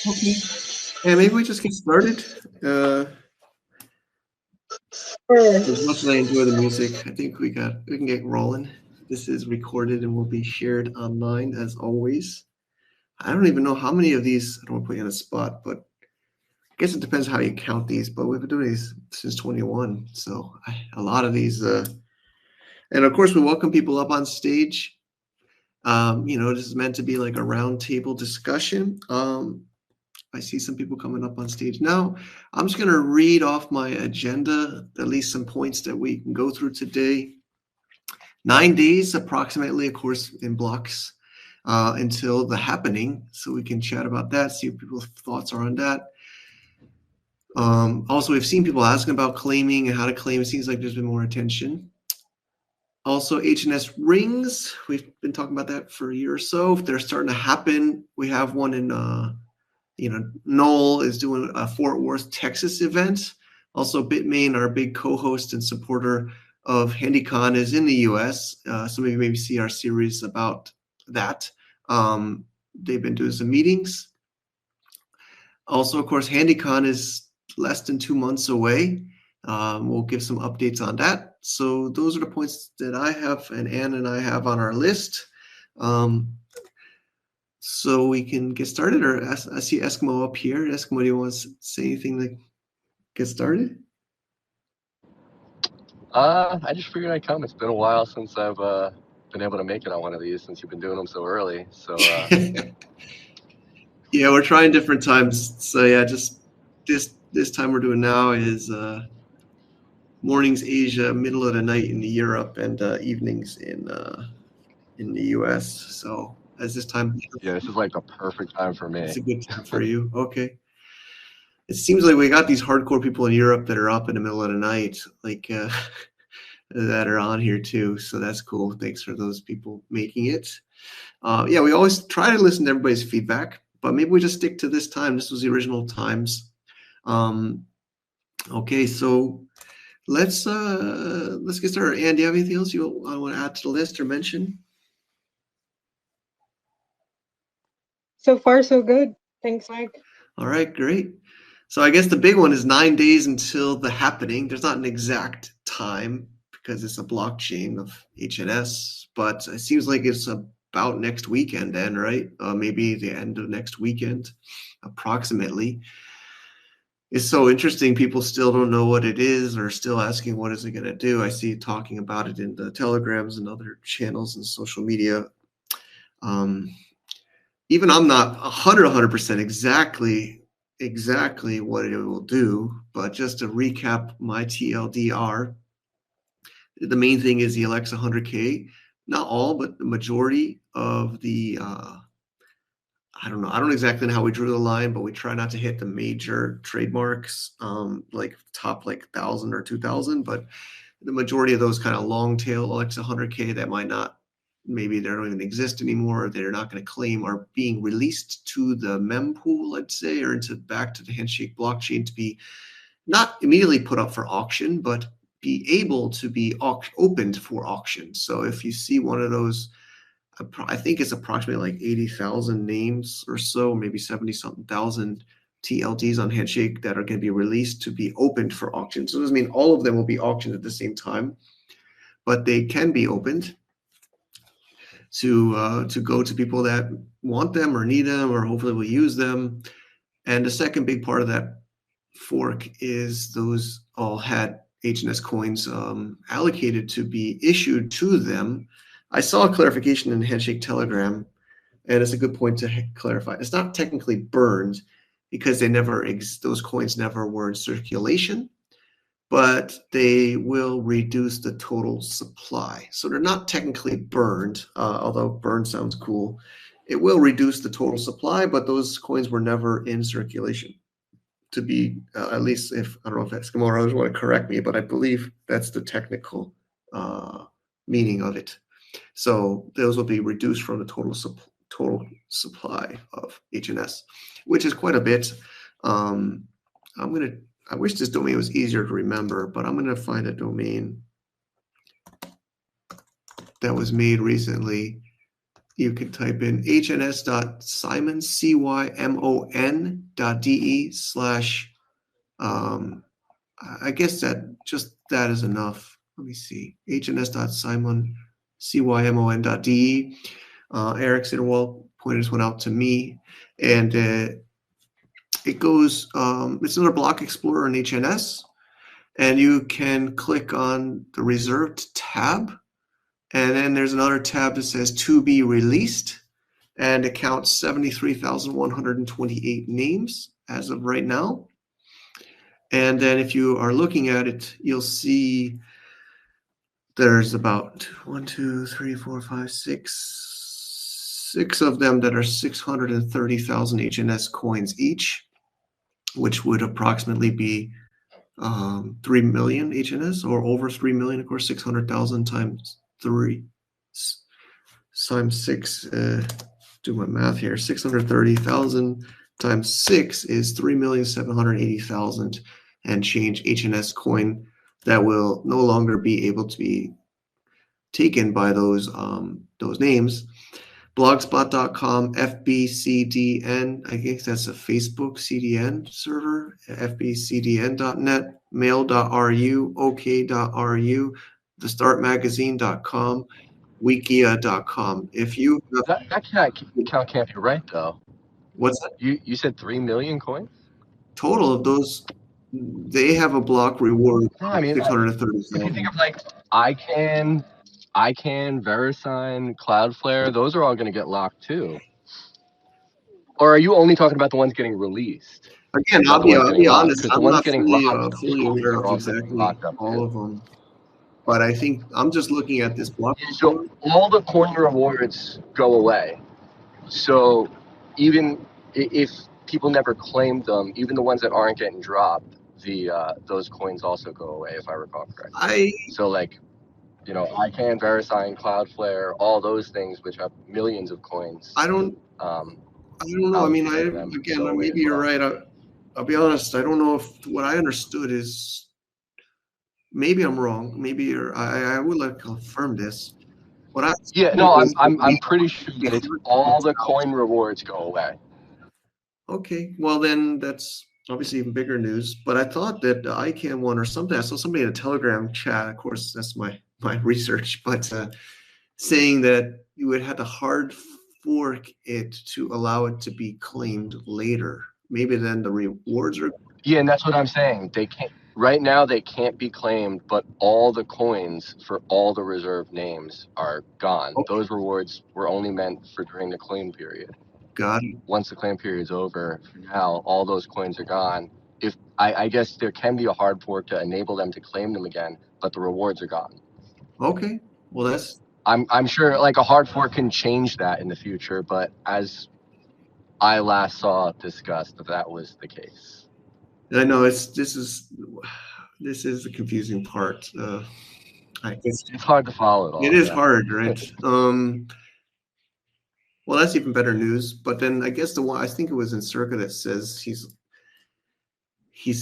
Okay. And maybe we just get started. As much as I enjoy the music, I think we can get rolling. This is recorded and will be shared online as always. I don't even know how many of these. I don't want to put you on the spot, but I guess it depends how you count these. But we've been doing these since 21, so a lot of these. And of course, we welcome people up on stage. This is meant to be like a roundtable discussion. I see some people coming up on stage now. I'm just going to read off my agenda, at least some points that we can go through today. 9 days approximately, of course, in blocks until the happening. So we can chat about that, see what people's thoughts are on that. Also, we've seen people asking about claiming and how to claim. It seems like there's been more attention. Also, HNS rings. We've been talking about that for a year or so. If they're starting to happen, we have one in Noel is doing a Fort Worth, Texas event. Also, Bitmain, our big co-host and supporter of HandyCon, is in the US. Some of you maybe see our series about that. They've been doing some meetings. Also, of course, HandyCon is less than 2 months away. We'll give some updates on that. So those are the points that I have and Ann and I have on our list. So we can get started, or I see Eskimo up here. Eskimo, do you want to say anything to get started? I just figured I'd come. It's been a while since I've been able to make it on one of these, since you've been doing them so early. So yeah, we're trying different times. So yeah, just this time we're doing now is mornings Asia, middle of the night in Europe, and evenings in the US. So as this time, yeah, this is like the perfect time for me. It's a good time for you. Okay. It seems like we got these hardcore people in Europe that are up in the middle of the night, like that are on here too. So that's cool. Thanks for those people making it. Yeah, we always try to listen to everybody's feedback, but maybe we just stick to this time. This was the original times. Okay, so let's get started. Ann, do you have anything else you want to add to the list or mention? So far, so good. Thanks, Mike. All right, great. So I guess the big one is 9 days until the happening. There's not an exact time because it's a blockchain of HNS, but it seems like it's about next weekend then, right? Maybe the end of next weekend, approximately. It's so interesting. People still don't know what it is or still asking what is it going to do. I see talking about it in the telegrams and other channels and social media. Even I'm not 100% exactly what it will do, but just to recap my TLDR, the main thing is the Alexa 100K. Not all, but the majority of the I don't know exactly how we drew the line, but we try not to hit the major trademarks, like top like 1,000 or 2,000. But the majority of those kind of long tail Alexa 100K that might not, maybe they don't even exist anymore, they're not going to claim, are being released to the mempool, let's say, or back to the Handshake blockchain to be not immediately put up for auction, but be able to be opened for auction. So if you see one of those, I think it's approximately like 80,000 names or so, maybe 70-something thousand TLDs on Handshake that are going to be released to be opened for auction. So it doesn't mean all of them will be auctioned at the same time, but they can be opened to go to people that want them or need them or hopefully will use them. And the second big part of that fork is those all had HNS coins allocated to be issued to them. I saw a clarification in Handshake Telegram, and it's a good point to clarify. It's not technically burned because those coins never were in circulation, but they will reduce the total supply. So they're not technically burned, although burned sounds cool. It will reduce the total supply, but those coins were never in circulation. To be, at least if, I don't know if Eskimo or others want to correct me, but I believe that's the technical meaning of it. So those will be reduced from the total supply of HNS, which is quite a bit. I wish this domain was easier to remember, but I'm going to find a domain that was made recently. you can type in hns.simon, cymon.de / I guess that is enough. Let me see. hns.simon, cymon.de. Eric Sidderwall pointed this one out to me, and it goes, it's another block explorer in HNS, and you can click on the reserved tab, and then there's another tab that says to be released, and it counts 73,128 names as of right now. And then if you are looking at it, you'll see there's about 1, 2, 3, 4, 5, 6 of them that are 630,000 HNS coins each, which would approximately be 3 million HNS, or over 3 million, of course. 600,000 times 3 times 6, do my math here, 630,000 times 6 is 3,780,000 and change HNS coin that will no longer be able to be taken by those names. Blogspot.com, FBCDN, I guess that's a Facebook CDN server, FBCDN.net, mail.ru, OK.ru, thestartmagazine.com, wikia.com. If you That can't be right though. What's that? You said 3 million coins? Total of those, they have a block reward No, of I mean, if you 630,000. think of like ICANN, VeriSign, Cloudflare, those are all going to get locked too. Or are you only talking about the ones getting released? Again, Not the ones I'll getting be locked, honest, because the I'm ones not getting fully locked, fully those aware are of also getting exactly locked up all too. of them, but I think I'm just looking at this block. Yeah, so all the coin rewards go away. So even if people never claimed them, even the ones that aren't getting dropped, those coins also go away, if I recall correctly. So like, ICANN, VeriSign, Cloudflare, all those things which have millions of coins. I don't know. I mean, maybe you're right. I'll be honest. I don't know if what I understood is, maybe I'm wrong. Maybe I would like to confirm this. I'm pretty sure that it's all the coin rewards go away. Okay, well then that's obviously even bigger news. But I thought that the ICANN one or something, I saw somebody in a Telegram chat, of course that's my research, but saying that you would have to hard fork it to allow it to be claimed later. Maybe then the rewards are. Yeah, and that's what I'm saying. They can't right now. They can't be claimed, but all the coins for all the reserved names are gone. Okay. Those rewards were only meant for during the claim period. Got it. Once the claim period's over, for now, all those coins are gone. If I guess there can be a hard fork to enable them to claim them again, but the rewards are gone. Okay, well I'm sure like a hard fork can change that in the future, but as I last saw discussed, that was the case. I know this is the confusing part. I guess it's hard to follow it all. It is hard, right? Well, that's even better news. But then I guess the one, I think it was in Circa that says he's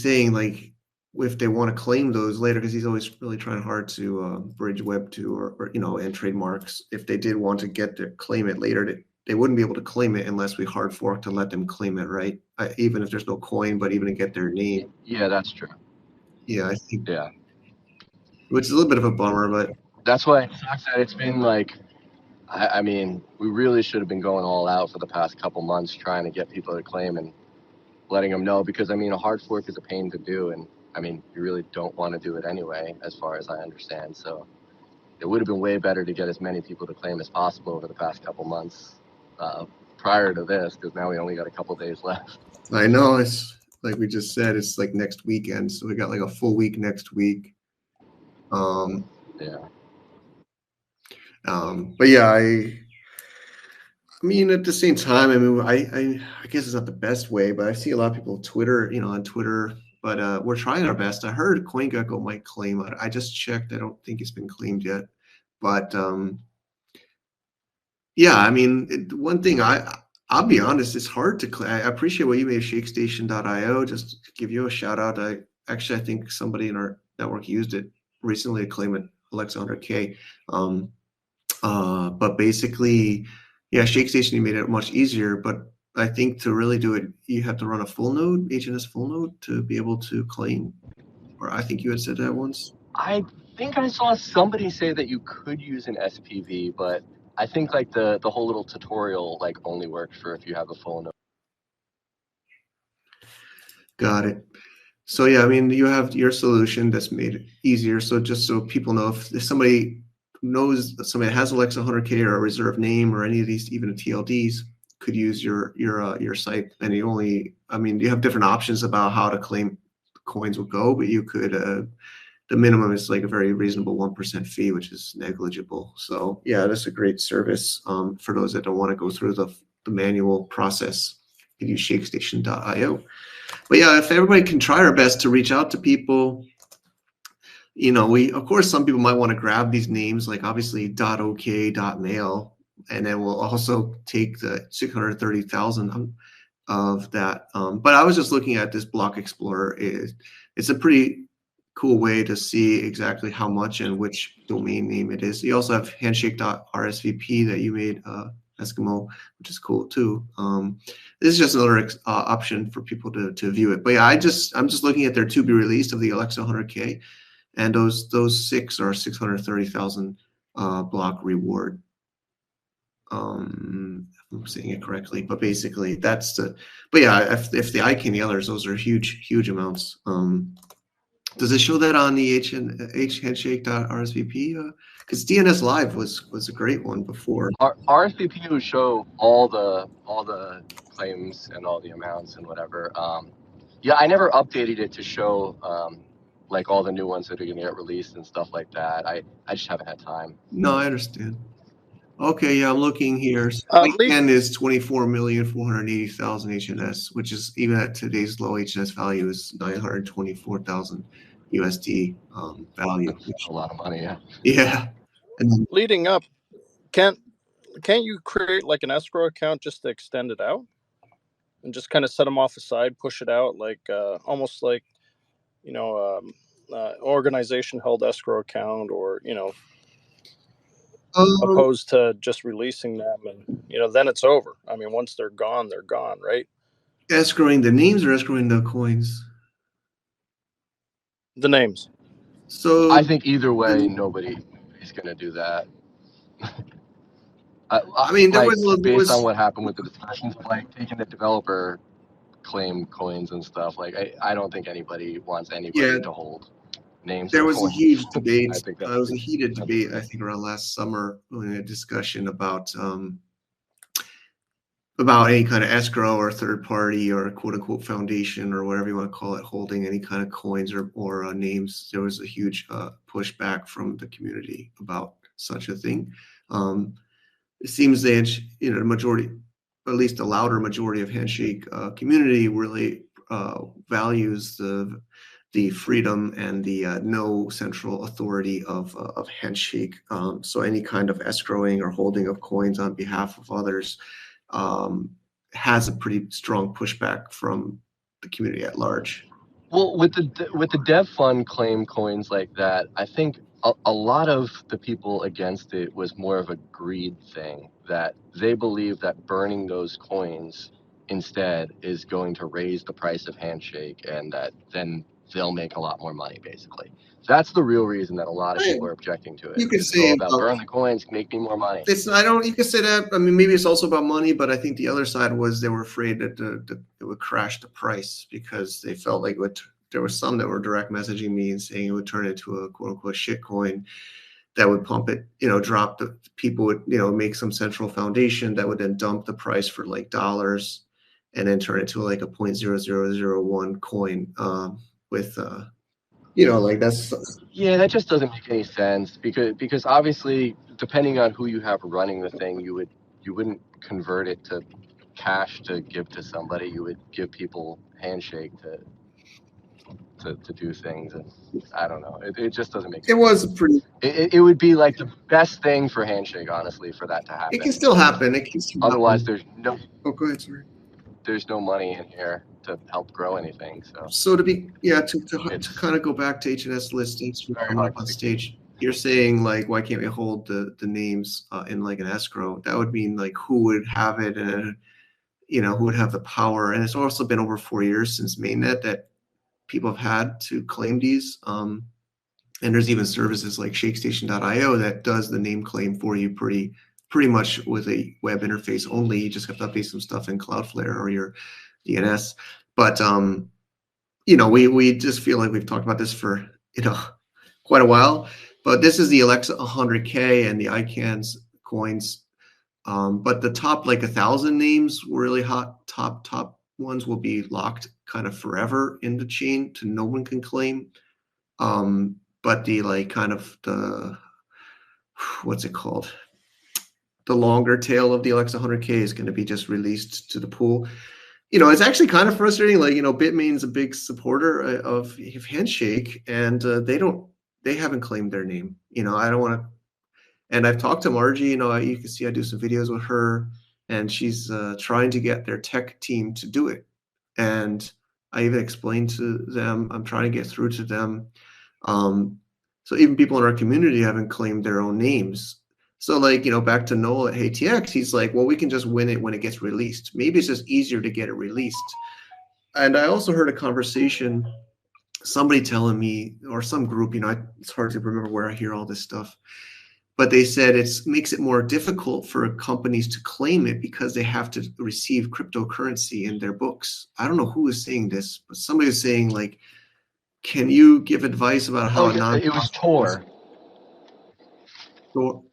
saying like if they want to claim those later, because he's always really trying hard to bridge Web 2 or and trademarks. If they did want to get to claim it later, they wouldn't be able to claim it unless we hard fork to let them claim it, right? Even if there's no coin, but even to get their name. Yeah, that's true. Yeah, I think. Yeah. Which is a little bit of a bummer, but that's why it sucks that it's been like, I mean, we really should have been going all out for the past couple months trying to get people to claim and letting them know, because I mean, a hard fork is a pain to do, and I mean, you really don't want to do it anyway, as far as I understand. So it would have been way better to get as many people to claim as possible over the past couple months prior to this, because now we only got a couple days left. I know, it's like we just said, it's like next weekend, so we got like a full week next week. Yeah. But yeah, I mean, at the same time, I mean, I guess it's not the best way, but I see a lot of people on Twitter, but we're trying our best. I heard CoinGecko might claim it. I just checked. I don't think it's been claimed yet. But yeah, I mean, one thing I'll be honest, it's hard to claim. I appreciate what you made, ShakeStation.io. Just to give you a shout out. I think somebody in our network used it recently to claim it, Alexa 100K. But basically, Yeah, ShakeStation made it much easier, but I think to really do it, you have to run a full node, HNS full node, to be able to claim. Or I think you had said that once. I think I saw somebody say that you could use an SPV, but I think like the whole little tutorial like only works for if you have a full node. Got it. So yeah, I mean, you have your solution that's made it easier. So just so people know, if somebody knows that somebody has Alexa 100K or a reserve name or any of these, even the TLDs, could use your site. And you only, I mean, you have different options about how to claim coins will go, but you could the minimum is like a very reasonable 1% fee, which is negligible. So yeah, that's a great service for those that don't want to go through the manual process. You can use ShakeStation.io. But yeah, if everybody can try our best to reach out to people, of course, some people might want to grab these names, like obviously .ok, .mail, and then we'll also take the 630,000 of that. But I was just looking at this block explorer. It's a pretty cool way to see exactly how much and which domain name it is. You also have handshake.rsvp that you made, Eskimo, which is cool too. This is just another option for people to view it. But yeah, I'm just looking at their to be released of the Alexa 100K, and those 6 are 630,000 block reward. If I'm saying it correctly, but basically that's the. But yeah, if the IK and the others, those are huge amounts. Does it show that on the handshake.rsvp? Because DNS Live was a great one before. RSVP would show all the claims and all the amounts and whatever. Yeah, I never updated it to show like all the new ones that are going to get released and stuff like that. I just haven't had time. No, I understand. Okay, yeah, I'm looking here. So ICANN is 24,480,000 HNS, which is even at today's low HNS value is 924,000 USD value. Which, a lot of money, yeah. Yeah. And then, leading up, can't you create like an escrow account just to extend it out and just kind of set them off aside, push it out like almost like organization held escrow account, or opposed to just releasing them and then it's over. I mean, once they're gone, right? Escrowing the names or escrowing the coins? The names. So I think either way, nobody is going to do that. I mean, there was on what happened with the discussions of like taking the developer claim coins and stuff. Like I don't think anybody wants anybody to hold names. There was coins. a huge debate. I think It was a heated debate, I think, around last summer, in a discussion about any kind of escrow or third party or quote unquote foundation or whatever you want to call it holding any kind of coins or names. There was a huge pushback from the community about such a thing. It seems that the majority, at least the louder majority of Handshake community, really values the freedom and the no central authority of Handshake. So any kind of escrowing or holding of coins on behalf of others has a pretty strong pushback from the community at large. Well, with the dev fund claim coins like that, I think a lot of the people against it was more of a greed thing, that they believe that burning those coins instead is going to raise the price of Handshake, and that then they'll make a lot more money, basically. That's the real reason that a lot of people are objecting to it. You could say about burn the coins, make me more money. You could say that. I mean, maybe it's also about money, but I think the other side was they were afraid that it would crash the price, because they felt like there were some that were direct messaging me and saying it would turn into a quote unquote shit coin that would pump it, drop the people would, make some central foundation that would then dump the price for like dollars and then turn it to like a 0.0001 coin with like that's. Yeah, that just doesn't make any sense, because obviously, depending on who you have running the thing, you wouldn't convert it to cash to give to somebody. You would give people Handshake to do things, and I don't know. It just doesn't make sense. It was pretty. It would be like the best thing for Handshake, honestly, for that to happen. It can still happen. Otherwise, there's no. Oh, go ahead, sorry. There's no money in here to help grow anything. So to kind of go back to HNS listings, coming up on stage. you're saying like, why can't we hold the names in like an escrow? That would mean like who would have it, and who would have the power. And it's also been over 4 years since mainnet that people have had to claim these. And there's even services like ShakeStation.io that does the name claim for you pretty much with a web interface only. You just have to update some stuff in Cloudflare or your DNS. But we just feel like we've talked about this for quite a while. But this is the Alexa 100K and the ICANN's coins. But the top like 1,000 names, really hot top ones, will be locked kind of forever in the chain to no one can claim. But the like kind of the what's it called? The longer tail of the Alexa 100K is going to be just released to the pool. It's actually kind of frustrating. Like, Bitmain's a big supporter of Handshake, and they haven't claimed their name. I don't want to. And I've talked to Margie. You can see I do some videos with her, and she's trying to get their tech team to do it. And I even explained to them, I'm trying to get through to them. So even people in our community haven't claimed their own names. So like, back to Noel at ATX, he's like, well, we can just win it when it gets released. Maybe it's just easier to get it released. And I also heard a conversation, somebody telling me, or some group, it's hard to remember where I hear all this stuff, but they said it makes it more difficult for companies to claim it because they have to receive cryptocurrency in their books. I don't know who is saying this, but somebody is saying like, can you give advice about how it was Tor.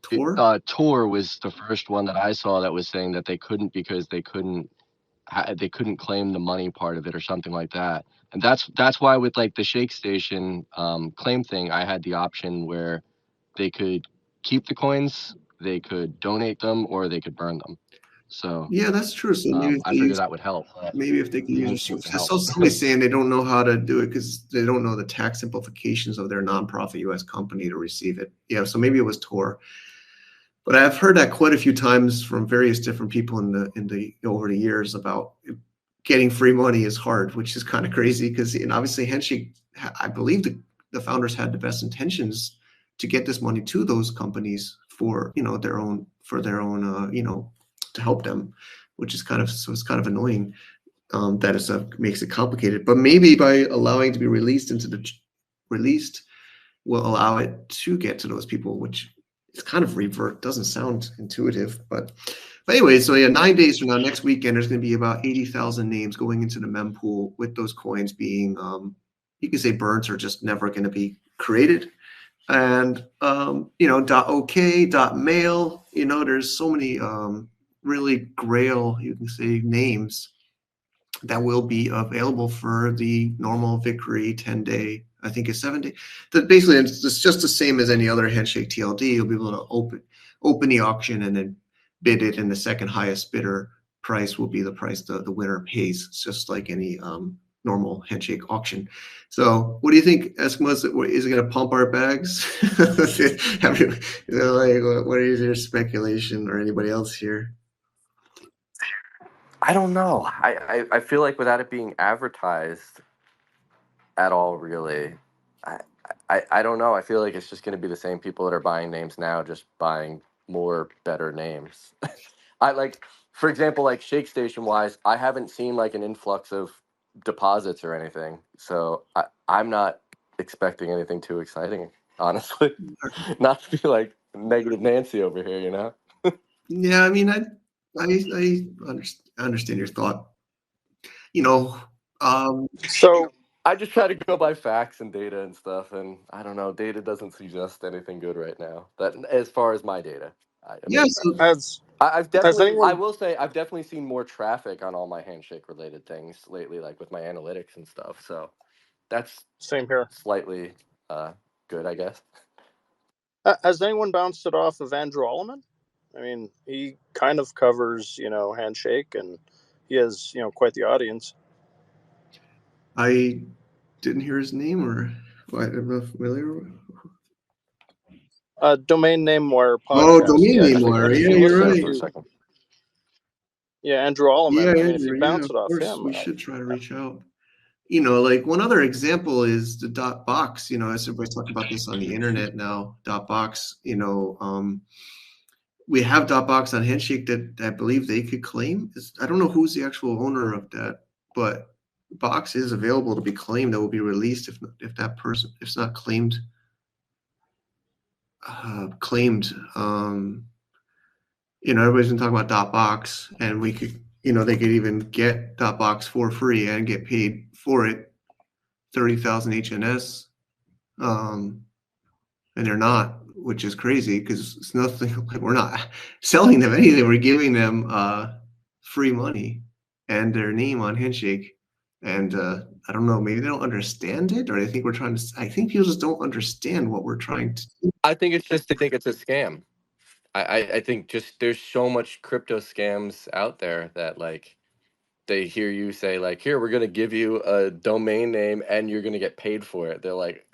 Tor? Tor was the first one that I saw that was saying that they couldn't because they couldn't claim the money part of it or something like that. And that's why with like the ShakeStation claim thing, I had the option where they could keep the coins, they could donate them, or they could burn them. So yeah, that's true. So I figured that would help. Maybe if they can use it. I saw somebody saying they don't know how to do it because they don't know the tax implications of their nonprofit U.S. company to receive it. Yeah, so maybe it was Tor. But I've heard that quite a few times from various different people in the over the years about getting free money is hard, which is kind of crazy because obviously Handshake, I believe the founders had the best intentions to get this money to those companies for their own to help them, which is it's kind of annoying that it makes it complicated. But maybe by allowing it to be released will allow it to get to those people, which it's kind of revert. Doesn't sound intuitive, but anyway, so yeah, 9 days from now, next weekend, there's going to be about 80,000 names going into the mempool with those coins being, you can say burnt or just never going to be created. And .ok, .mail, there's so many really grail, you can say, names that will be available for the normal Victory 10-day, I think it's 7 day. That basically it's just the same as any other Handshake TLD. You'll be able to open the auction and then bid it, and the second highest bidder price will be the price the winner pays. It's just like any normal Handshake auction. So what do you think, Eskimos? Is it going to pump our bags? What is your speculation, or anybody else here? I don't know. I feel like without it being advertised at all, really, I don't know. I feel like it's just going to be the same people that are buying names now, just buying more better names. For example, like ShakeStation wise, I haven't seen like an influx of deposits or anything, so I'm not expecting anything too exciting, honestly. Not to be like negative Nancy over here, Yeah, I mean, I understand your thought. So I just try to go by facts and data and stuff, and I don't know. Data doesn't suggest anything good right now. That, as far as my data, yeah. So I've has definitely, anyone I will say, I've definitely seen more traffic on all my Handshake related things lately, like with my analytics and stuff. So that's same here? slightly good, I guess. Has anyone bounced it off of Andrew Alleman? I mean, he kind of covers, Handshake, and he has, quite the audience. I didn't hear his name, or I'm not familiar with. Domain Name Wire Oh, podcast. Domain Name I think Wire. I Yeah, think you're listened right. for a second. Yeah, Andrew Alleman. Yeah, I mean, if you Andrew, bounce of it off course, him, we should try to reach out. you know, like one other example is the dotbox. You know, as everybody's talking about this on the internet now, dotbox. You know, we have dotbox on Handshake that I believe they could claim. I don't know who's the actual owner of that, but box is available to be claimed. That will be released if that person, if it's not claimed, claimed. You know, everybody's been talking about dotbox, and we could, you know, they could even get dotbox for free and get paid for it, 30,000 HNS. And they're not, which is crazy because it's nothing. Like, we're not selling them anything. We're giving them free money and their name on Handshake. And I don't know, maybe they don't understand it, or they think we're trying to. I think people just don't understand what we're trying to do. I think it's just they think it's a scam. I think just there's so much crypto scams out there that like they hear you say like, here, we're gonna give you a domain name and you're gonna get paid for it. They're like,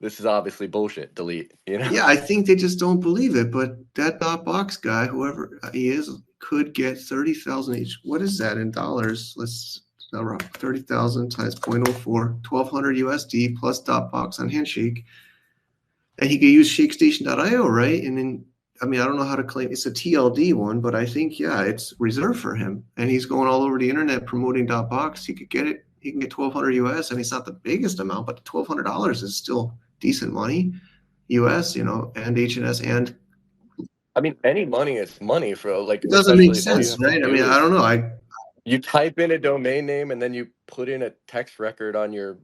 this is obviously bullshit. Delete. You know? Yeah, I think they just don't believe it. But that dotbox guy, whoever he is, could get 30,000 each. What is that in dollars? Let's 30,000 times 0.04, 1,200 USD plus dotbox on Handshake. And he could use ShakeStation.io, right? And then, I mean, I don't know how to claim it's a TLD one, but I think, yeah, it's reserved for him. And he's going all over the internet promoting dotbox. He could get it. He can get 1,200 US, and it's not the biggest amount, but $1,200 is still decent money, US, you know, and HNS. And I mean, any money is money for like, it doesn't make especially all you sense, have to right? I mean, do I don't is know. you type in a domain name and then you put in a text record on your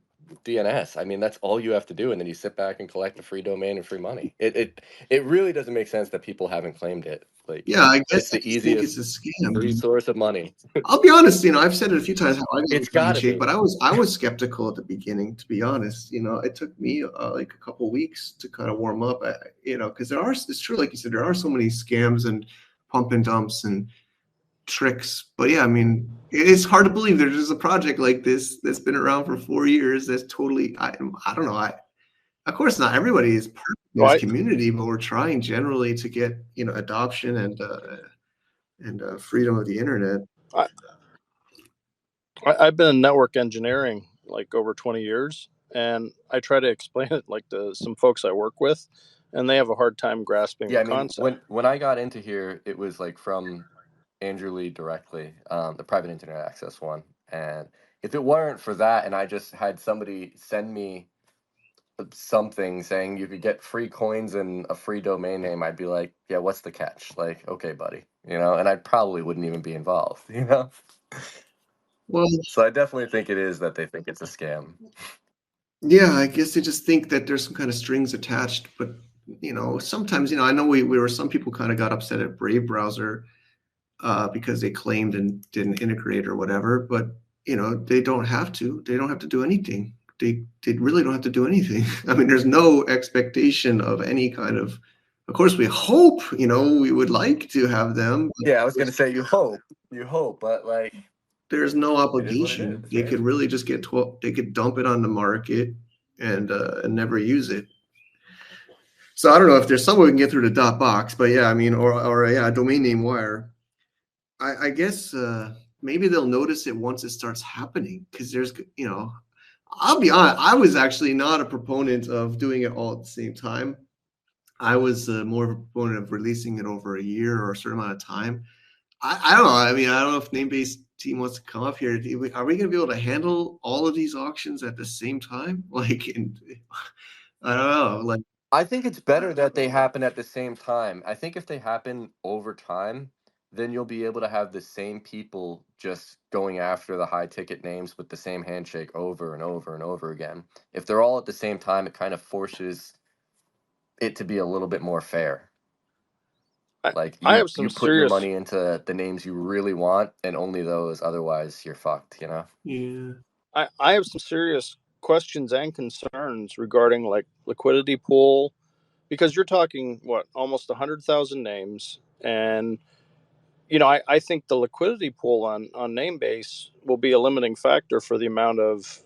DNS. I mean, that's all you have to do, and then you sit back and collect a free domain and free money. It really doesn't make sense that people haven't claimed it. Like, Yeah, I it's guess I the just think it's easiest a scam. free source of money. I'll be honest, you know, I've said it a few times how I got It's into got to Handshake, be. but I was skeptical at the beginning, to be honest. You know, it took me like a couple weeks to kind of warm up. You know, because it's true, like you said, there are so many scams and pump and dumps and tricks. But yeah, I mean, it's hard to believe there's just a project like this that's been around for 4 years. That's totally, I don't know. Of course, not everybody is perfect in this Right. community, but we're trying generally to get, you know, adoption and freedom of the internet. I've been in network engineering like over 20 years, and I try to explain it like to some folks I work with, and they have a hard time grasping Yeah, the I mean, concept. when I got into here, it was like from Andrew Lee directly, the private internet access one. And if it weren't for that, and I just had somebody send me something saying you could get free coins and a free domain name, I'd be like, yeah, what's the catch? Like, okay, buddy, you know, and I probably wouldn't even be involved, you know? Well, So I definitely think it is that they think it's a scam. yeah, I guess they just think that there's some kind of strings attached, but you know, sometimes, you know, I know we were some people kind of got upset at Brave browser because they claimed and didn't integrate or whatever, but you know, they don't have to. They don't have to do anything. They really don't have to do anything. I mean, there's no expectation of any kind of course, we hope, you know, we would like to have them, but Yeah, I was gonna say you hope, but like there's no it is what it obligation. is, They right? could really just get 12, they could dump it on the market and never use it. So I don't know if there's some way we can get through the dot box, but yeah, I mean, or yeah, domain name wire. I guess maybe they'll notice it once it starts happening because there's, you know, I'll be honest, I was actually not a proponent of doing it all at the same time. I was more of a proponent of releasing it over a year or a certain amount of time. I don't know. I mean, I don't know if Namebase team wants to come up here. Are we going to be able to handle all of these auctions at the same time? Like, I don't know. Like, I think it's better that they happen at the same time. I think if they happen over time, then you'll be able to have the same people just going after the high ticket names with the same handshake over and over and over again. If they're all at the same time, it kind of forces it to be a little bit more fair. I, Like I you have some you put your serious money into the names you really want and only those, otherwise you're fucked, you know? yeah. I have some serious questions and concerns regarding like liquidity pool, because you're talking what, almost 100,000 names, and you know, I think the liquidity pool on Namebase will be a limiting factor for the amount of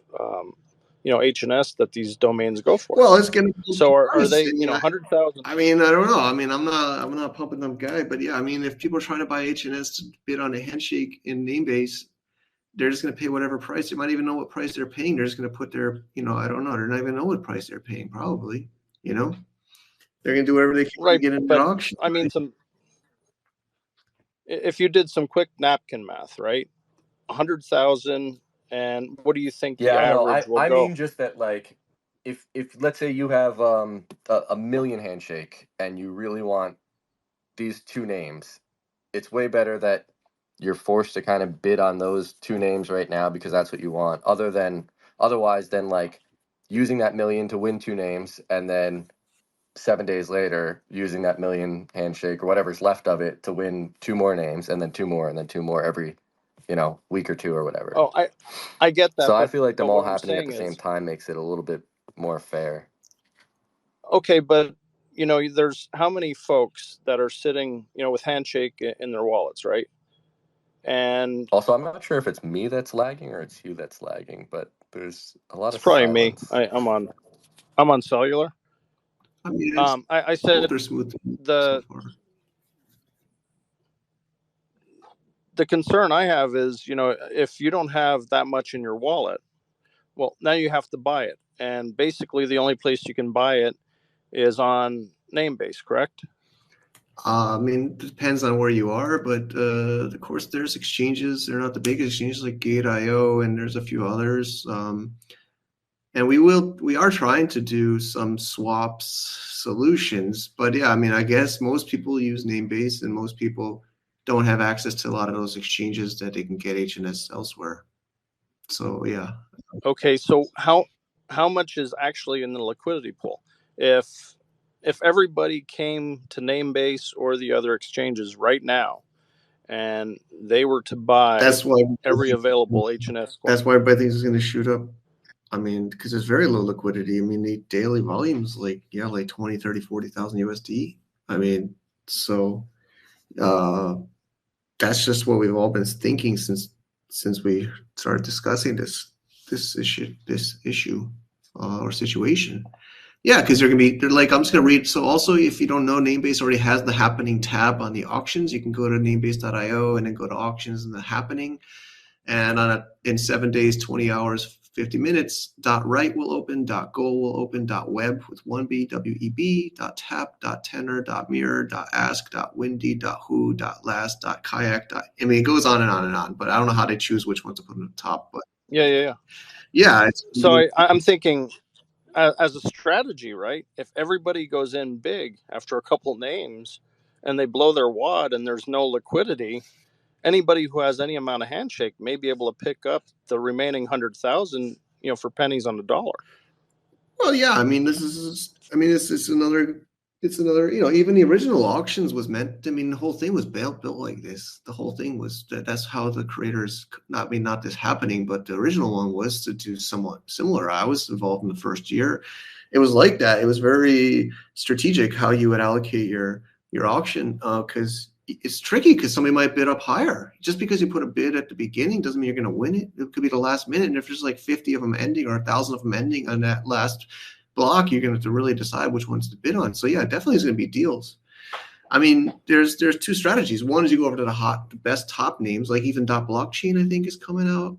you know, HNS that these domains go for. Well, it's going to be So are price. they, you know, 100,000? I mean, I don't know. I mean, I'm not a pumping them guy, but yeah, I mean, if people are trying to buy HNS to bid on a handshake in Namebase, they're just going to pay whatever price. They might even know what price they're paying. They're just going to put their, I don't know. They're not even know what price they're paying, probably. They're going to do whatever they can to Right, get in but that auction. I mean, if you did some quick napkin math, right? 100,000, and what do you think the Yeah, I know. average will I go? mean just that, like, if let's say you have a million handshake and you really want these two names, it's way better that you're forced to kind of bid on those two names right now because that's what you want. Otherwise, then like using that million to win two names and then 7 days later using that million handshake or whatever's left of it to win two more names and then two more and then two more every, week or two or whatever. Oh, I get that, So I but feel like them all what I'm happening at the saying same is, time makes it a little bit more fair. okay, but there's how many folks that are sitting, with Handshake in their wallets, right? And Also, I'm not sure if it's me that's lagging or it's you that's lagging, but there's a lot it's of probably me. silence. I'm on cellular. I mean, I both said are smooth so the far. the concern I have is, if you don't have that much in your wallet, well, now you have to buy it, and basically the only place you can buy it is on Namebase, correct? I mean, it depends on where you are, but of course, there's exchanges. They're not the biggest exchanges like Gate.io, and there's a few others. And we are trying to do some swaps solutions, but yeah, I mean, I guess most people use Namebase, and most people don't have access to a lot of those exchanges that they can get HNS elsewhere. So yeah. Okay, so how much is actually in the liquidity pool? If everybody came to Namebase or the other exchanges right now and they were to buy That's why every available HNS coin, that's why everybody thinks it's going to shoot up. I mean, because there's very low liquidity. I mean, the daily volumes like 20, 30, 40,000 USD. I mean, so that's just what we've all been thinking since we started discussing this issue or situation. Yeah, because they're like, I'm just gonna read. So also, if you don't know, Namebase already has the happening tab on the auctions. You can go to namebase.io and then go to auctions and the happening. And in 7 days, 20 hours, 50 minutes, .write will open, .goal will open, .web with one B, WEB, .tap, .tenor, .mirror, .ask, .windy, .who, .last, .kayak. I mean, it goes on and on and on, but I don't know how they choose which ones to put on the top. But yeah. So I'm thinking, as a strategy, right? If everybody goes in big after a couple names and they blow their wad and there's no liquidity, anybody who has any amount of Handshake may be able to pick up the remaining 100,000, for pennies on the dollar. Well, yeah, I mean, it's another, even the original auctions was meant, I mean, the whole thing was built like this. The whole thing was that's how the creators, not this happening, but the original one was to do somewhat similar. I was involved in the first year. It was like that. It was very strategic how you would allocate your auction, because it's tricky because somebody might bid up higher. Just because you put a bid at the beginning doesn't mean you're going to win it. It could be the last minute. And if there's like 50 of them ending or 1,000 of them ending on that last block, you're going to have to really decide which ones to bid on. So yeah, definitely is going to be deals. I mean, there's two strategies. One is you go over to the best top names, like even .blockchain, I think, is coming out.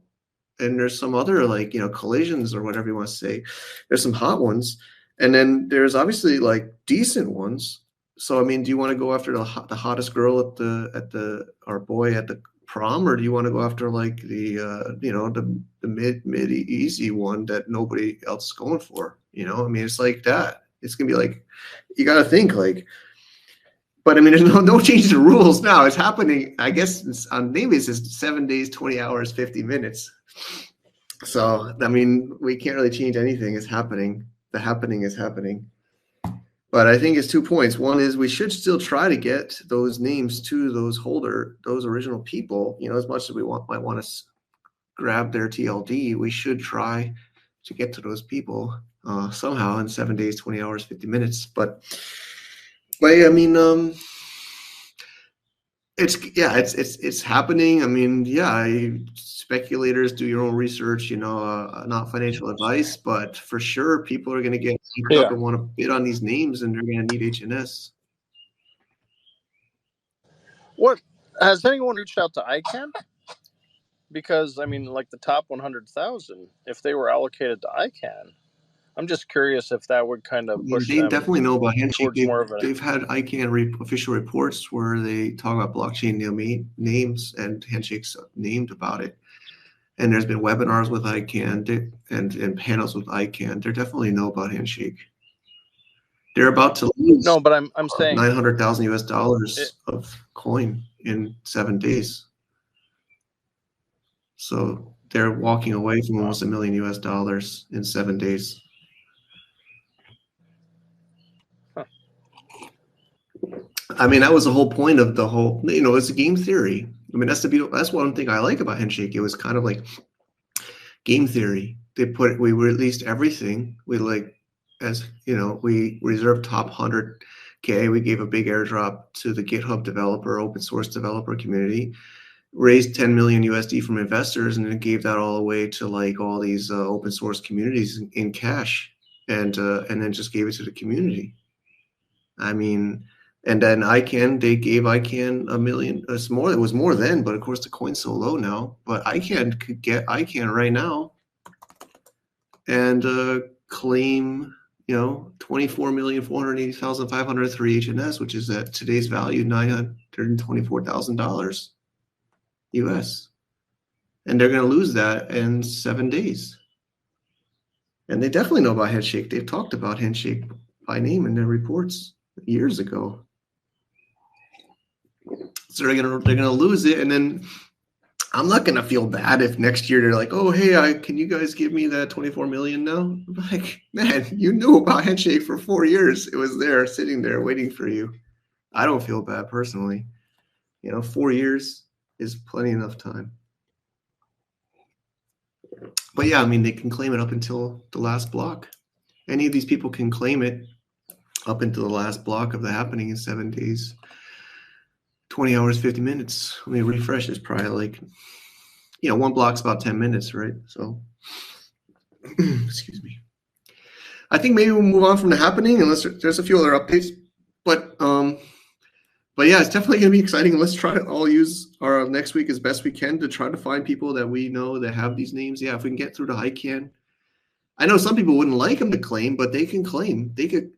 And there's some other like, collisions or whatever you want to say. There's some hot ones. And then there's obviously like decent ones. So I mean, do you want to go after the hottest girl our boy at the prom, or do you want to go after like the the mid easy one that nobody else is going for? I mean, it's like that. It's gonna be like, you got to think like. But I mean, there's no change to rules now. It's happening. I guess on Namebase is 7 days, 20 hours, 50 minutes. So I mean, we can't really change anything. It's happening. The happening is happening. But I think it's 2 points. One is we should still try to get those names to those original people. As much as we might want to grab their TLD, we should try to get to those people somehow in 7 days, 20 hours, 50 minutes. But I mean, it's happening. I mean, yeah, speculators, do your own research, not financial advice, but for sure people are going to get synced up and want to bid on these names, and they're going to need HNS. What, has anyone reached out to ICANN? Because I mean, like the top 100,000, if they were allocated to ICANN, I'm just curious if that would kind of push They them definitely know about Handshake. towards more of a. They've had ICANN official reports where they talk about blockchain names, and Handshake's named about it. And there's been webinars with ICANN and panels with ICANN. They definitely know about Handshake. They're about to lose No, but I'm saying $900,000 of coin in 7 days. So they're walking away from almost $1 million in 7 days. Huh. I mean, that was the whole point of the whole, it's a game theory. I mean, that's one thing I like about Handshake. It was kind of like game theory. We released everything. We we reserved top 100K. We gave a big airdrop to the GitHub developer, open source developer community, raised 10 million USD from investors, and then gave that all away to like all these open source communities in cash, and then just gave it to the community. I mean, and then they gave ICANN $1 million. It was more then, but of course the coin's so low now. But ICANN could get ICANN right now and claim 24,480,503 HNS, which is at today's value $924,000 US. And they're going to lose that in 7 days. And they definitely know about Handshake. They've talked about Handshake by name in their reports years ago. So they're gonna lose it, and then I'm not gonna feel bad if next year they're like, oh hey, can you guys give me that 24 million now? I'm like, man, you knew about Handshake for 4 years. It was there, sitting there, waiting for you. I don't feel bad personally. 4 years is plenty enough time. But yeah, I mean, they can claim it up until the last block. Any of these people can claim it up until the last block of the happening in 7 days. 20 hours, 50 minutes. Let me refresh. It's probably like, one block's about 10 minutes, right? So, excuse me. I think maybe we'll move on from the happening unless there's a few other updates. But yeah, it's definitely going to be exciting. Let's try to all use our next week as best we can to try to find people that we know that have these names. Yeah, if we can get through to ICANN. I know some people wouldn't like them to claim, but they can claim. They could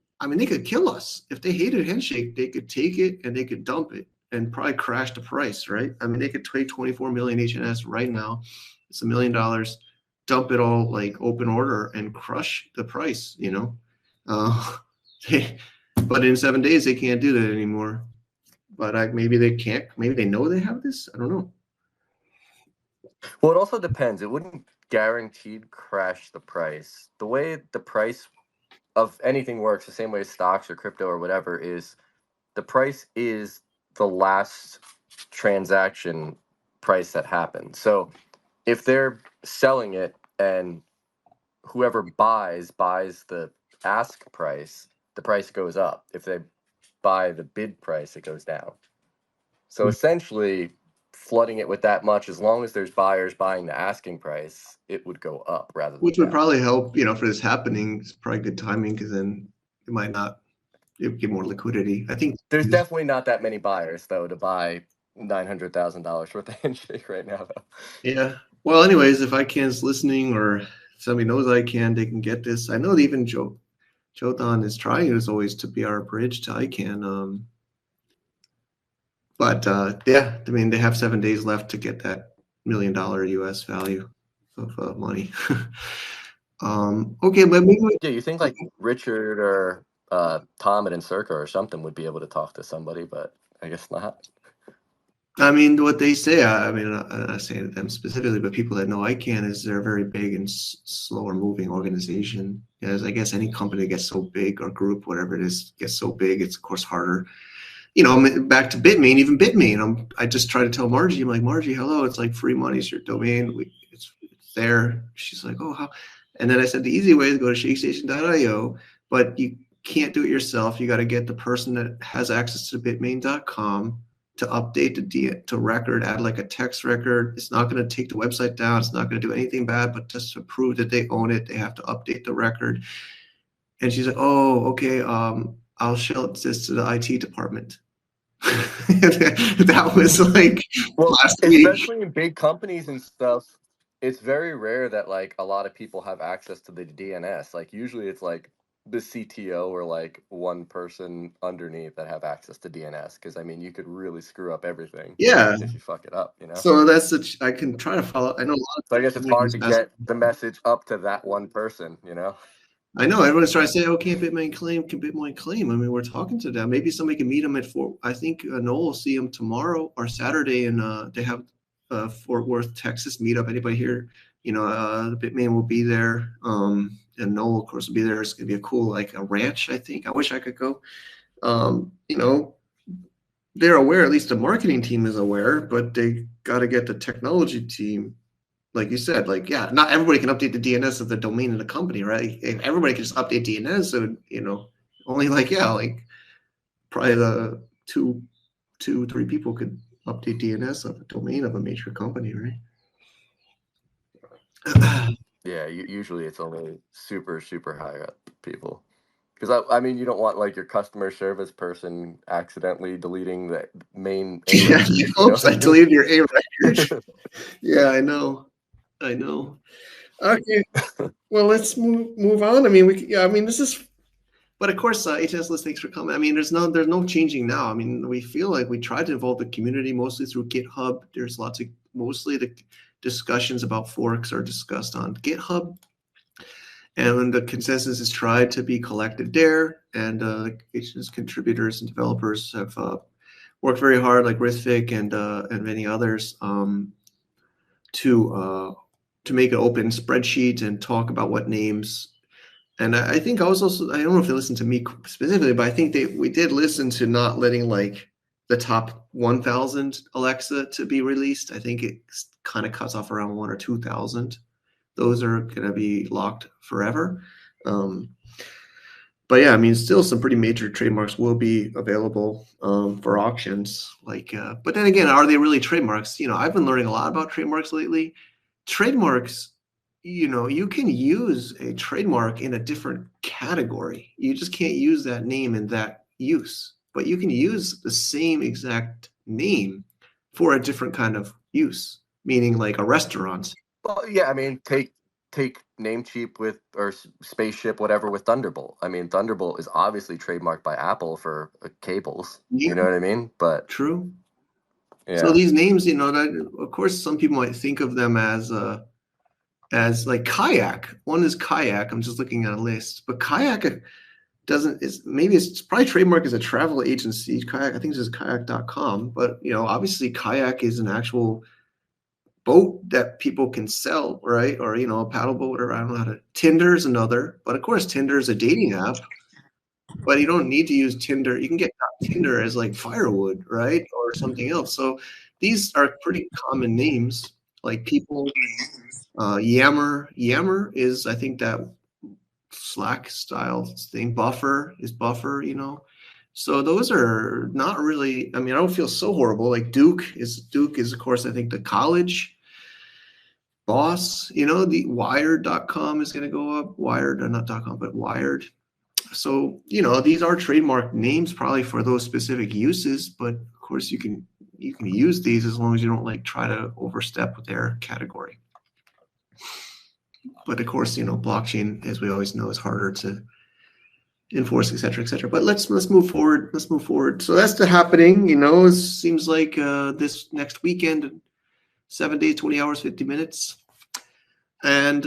kill us. If they hated Handshake, they could take it and they could dump it and probably crash the price, right? I mean, they could trade 24 million HNS right now. It's $1 million. Dump it all like open order and crush the price, but in 7 days, they can't do that anymore. But maybe they can't. Maybe they know they have this. I don't know. Well, it also depends. It wouldn't guaranteed crash the price. The way the price of anything works, the same way stocks or crypto or whatever, is the price is the last transaction price that happened. So if they're selling it and whoever buys the ask price, the price goes up. If they buy the bid price, it goes down. So essentially, flooding it with that much, as long as there's buyers buying the asking price, it would go up rather than Which would down. probably help, for this happening. It's probably good timing because then it might not. It would give more liquidity. I think There's definitely not that many buyers though to buy $900,000 worth of Handshake right now though. Yeah. Well, anyways, if ICANN's listening or if somebody knows ICANN, they can get this. I know that even Jodan is trying as always to be our bridge to ICANN. But yeah, I mean, they have 7 days left to get that $1 million US value of money. Okay, but maybe Yeah, you think like Richard or Tom at Encirca or something would be able to talk to somebody, but I guess not. I mean, what they say, I'm not saying them specifically, but people that know ICANN is they're a very big and slower moving organization. As I guess any company gets so big or group, whatever it is, gets so big, it's of course harder. Back to Bitmain, even Bitmain, I just try to tell Margie, I'm like, Margie, hello, it's like free money, it's your domain, it's there. She's like, oh, how? And then I said the easy way is go to shakestation.io, but you can't do it yourself. You got to get the person that has access to bitmain.com to update to record, add like a text record. It's not going to take the website down. It's not going to do anything bad, but just to prove that they own it, they have to update the record. And she's like, oh, okay, I'll show this to the IT department. That was like Well, last week. especially in big companies and stuff, it's very rare that like a lot of people have access to the DNS. Like usually it's like the CTO or like one person underneath that have access to DNS. Because I mean, you could really screw up everything Yeah. if you fuck it up, you know? So that's I can try to follow. I know a lot of So I guess it's hard to get the message up to that one person, you know? I know everyone's trying to say, "Oh, can't Bitmain claim? Can Bitmain claim?" I mean, we're talking to them. Maybe somebody can meet them at Fort. I think Noel will see them tomorrow or Saturday, and they have Fort Worth, Texas meetup. Anybody here? The Bitmain will be there, and Noel, of course, will be there. It's gonna be a cool, like a ranch. I think. I wish I could go. They're aware. At least the marketing team is aware, but they got to get the technology team, like you said, like, yeah, not everybody can update the DNS of the domain in the company, right? If everybody can just update DNS, so only like probably the two, 3 people could update DNS of a domain of a major company, right? Yeah, usually it's only super, super high up people. Because I mean, you don't want like your customer service person accidentally deleting the main A Yeah, record. You know oops, what I I mean? deleted your A record. Yeah, I know. Okay, well, let's move on. I mean, this is. But of course, HNS list, thanks for coming. I mean, there's no changing now. I mean, we feel like we tried to involve the community mostly through GitHub. There's mostly the discussions about forks are discussed on GitHub, and the consensus is tried to be collected there. And HNS contributors and developers have worked very hard, like Rithvik and many others, to make an open spreadsheet and talk about what names. And I think I was also, I don't know if they listened to me specifically, but I think we did listen to not letting like the top 1,000 Alexa to be released. I think it kind of cuts off around 1 or 2,000. Those are going to be locked forever. But yeah, I mean, still some pretty major trademarks will be available for auctions. But then again, are they really trademarks? I've been learning a lot about trademarks lately. Trademarks, you can use a trademark in a different category. You just can't use that name in that use, but you can use the same exact name for a different kind of use, meaning like a restaurant. Well, yeah, I mean, take Namecheap with or Spaceship, whatever, with Thunderbolt. I mean, Thunderbolt is obviously trademarked by Apple for cables. Yeah, You know what I mean? But true. So yeah, these names, that of course some people might think of them as like kayak. One is kayak. I'm just looking at a list, but kayak doesn't. It's probably trademark as a travel agency. Kayak, I think this is kayak.com, but obviously kayak is an actual boat that people can sell, right? Or a paddle boat, whatever. I don't know how to. Tinder is another, but of course Tinder is a dating app. But you don't need to use Tinder. You can get Tinder as like firewood, right? Or something else. So these are pretty common names. Like people, Yammer is, I think, that Slack style thing. Buffer is Buffer, So those are not really, I mean, I don't feel so horrible. Like Duke is, of course, I think the college. Boss, the wired.com is going to go up. Wired, not .com, but Wired. So, these are trademark names probably for those specific uses, but of course you can use these as long as you don't like try to overstep with their category. But of course, blockchain, as we always know, is harder to enforce, et cetera, et cetera. But let's move forward. Let's move forward. So that's the happening, it seems like this next weekend, 7 days, 20 hours, 50 minutes. And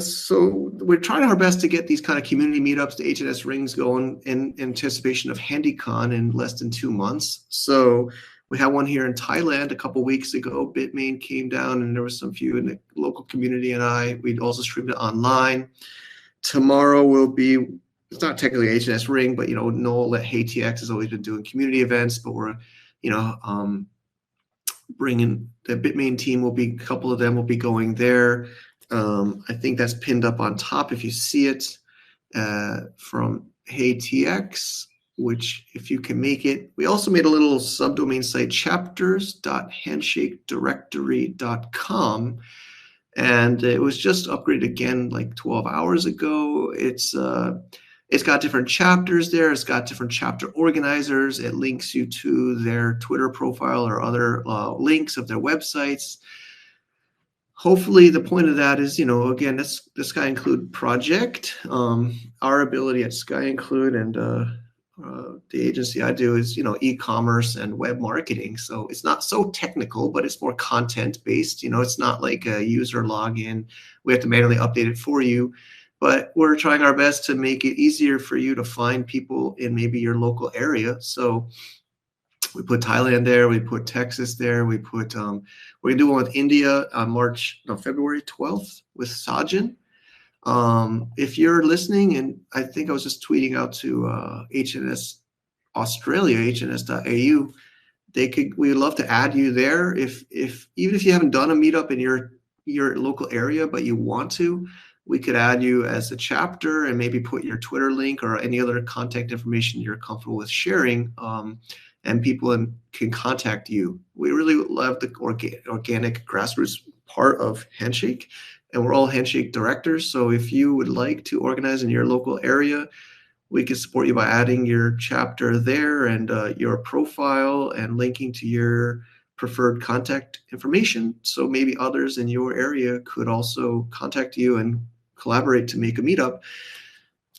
so we're trying our best to get these kind of community meetups, the HNS rings going in anticipation of HandyCon in less than 2 months. So we had one here in Thailand a couple weeks ago. Bitmain came down and there was some few in the local community, and we'd also streamed it online. Tomorrow will be, it's not technically HNS ring, but Noel at HeyTX has always been doing community events, but we're bringing the Bitmain team a couple of them will be going there. I think that's pinned up on top if you see it from HeyTX, which if you can make it. We also made a little subdomain site, chapters.handshakeDirectory.com, and it was just upgraded again like 12 hours ago. It's It's got different chapters there. It's got different chapter organizers. It links you to their Twitter profile or other links of their websites. Hopefully the point of that is, again, this Sky Include project, our ability at Sky Include and the agency I do is, e-commerce and web marketing. So it's not so technical, but it's more content based. It's not like a user login. We have to manually update it for you, but we're trying our best to make it easier for you to find people in maybe your local area. So we put Thailand there. We put Texas there. We put, we're gonna do one with India on February 12th with Sajin. If you're listening, and I think I was just tweeting out to HNS Australia, hns.au, we'd love to add you there. Even if you haven't done a meetup in your local area, but you want to, we could add you as a chapter and maybe put your Twitter link or any other contact information you're comfortable with sharing. And people can contact you. We really love the organic grassroots part of Handshake, and we're all Handshake directors. So if you would like to organize in your local area, we can support you by adding your chapter there and your profile and linking to your preferred contact information. So maybe others in your area could also contact you and collaborate to make a meetup.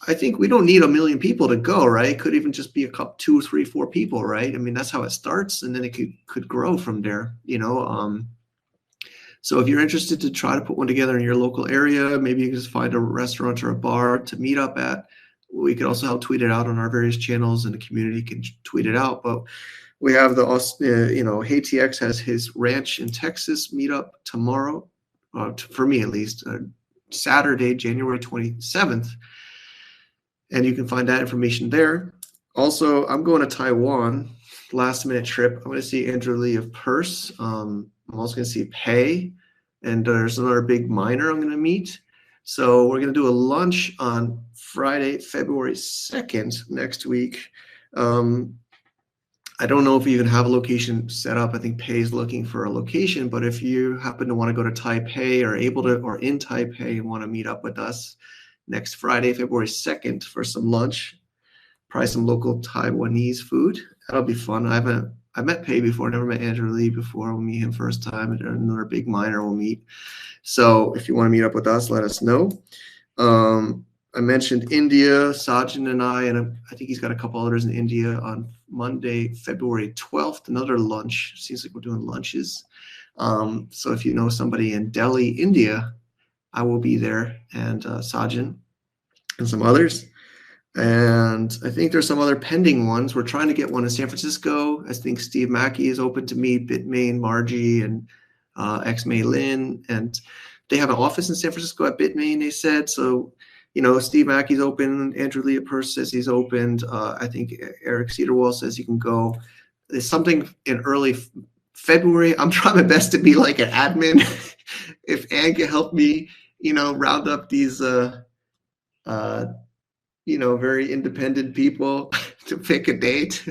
I think we don't need 1 million people to go, right? It could even just be a couple, 2, 3, 4 people, right? I mean, that's how it starts, and then it could grow from there, So if you're interested to try to put one together in your local area, maybe you can just find a restaurant or a bar to meet up at. We could also help tweet it out on our various channels, and the community can tweet it out. But we have HeyTX has his ranch in Texas meetup tomorrow, for me at least, Saturday, January 27th. And you can find that information there. Also, I'm going to Taiwan, last minute trip. I'm going to see Andrew Lee of Purse. I'm also going to see Pay, and there's another big miner I'm going to meet. So we're going to do a lunch on Friday, February 2nd next week. I don't know if we even have a location set up. I think Pay is looking for a location, but if you happen to want to go to Taipei or in Taipei and want to meet up with us next Friday, February 2nd for some lunch, probably some local Taiwanese food. That'll be fun. I met Pei before, never met Andrew Lee before. We'll meet him first time, and another big miner we'll meet. So if you want to meet up with us, let us know. I mentioned India, Sajin and I think he's got a couple others in India on Monday, February 12th, another lunch. Seems like we're doing lunches. So if you know somebody in Delhi, India, I will be there, and Sajin and some others. And I think there's some other pending ones. We're trying to get one in San Francisco. I think Steve Mackey is open to meet, Bitmain, Margie, and X-May Lin. And they have an office in San Francisco at Bitmain, they said. So, Steve Mackey's open. Andrew Lee at Purse says he's opened. I think Eric Cedarwall says he can go. There's something in early February. I'm trying my best to be like an admin. If Ann can help me, round up these, very independent people to pick a date.